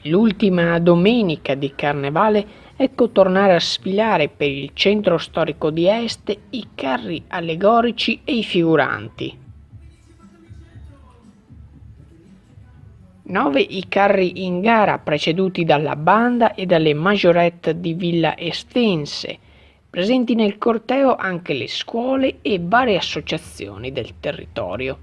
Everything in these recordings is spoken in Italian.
L'ultima domenica di Carnevale, ecco tornare a sfilare per il centro storico di Este i carri allegorici e i figuranti. 9 i carri in gara preceduti dalla banda e dalle majorette di Villa Estense, presenti nel corteo anche le scuole e varie associazioni del territorio.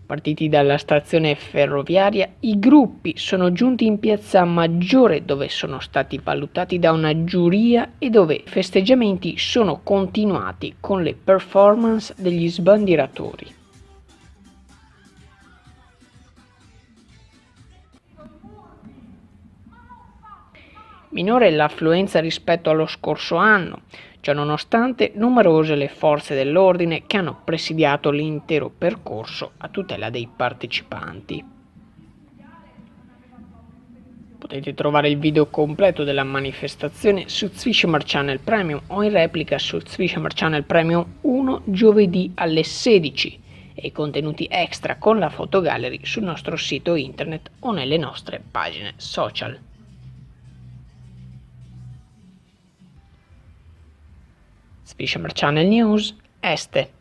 Partiti dalla stazione ferroviaria, i gruppi sono giunti in piazza Maggiore, dove sono stati valutati da una giuria e dove i festeggiamenti sono continuati con le performance degli sbandieratori. Minore l'affluenza rispetto allo scorso anno, ciononostante numerose le forze dell'ordine che hanno presidiato l'intero percorso a tutela dei partecipanti. Potete trovare il video completo della manifestazione su Swishamer Channel Premium o in replica su Swishamer Channel Premium 1 giovedì alle 16 e i contenuti extra con la fotogallery sul nostro sito internet o nelle nostre pagine social. Swishamer Channel News, Este.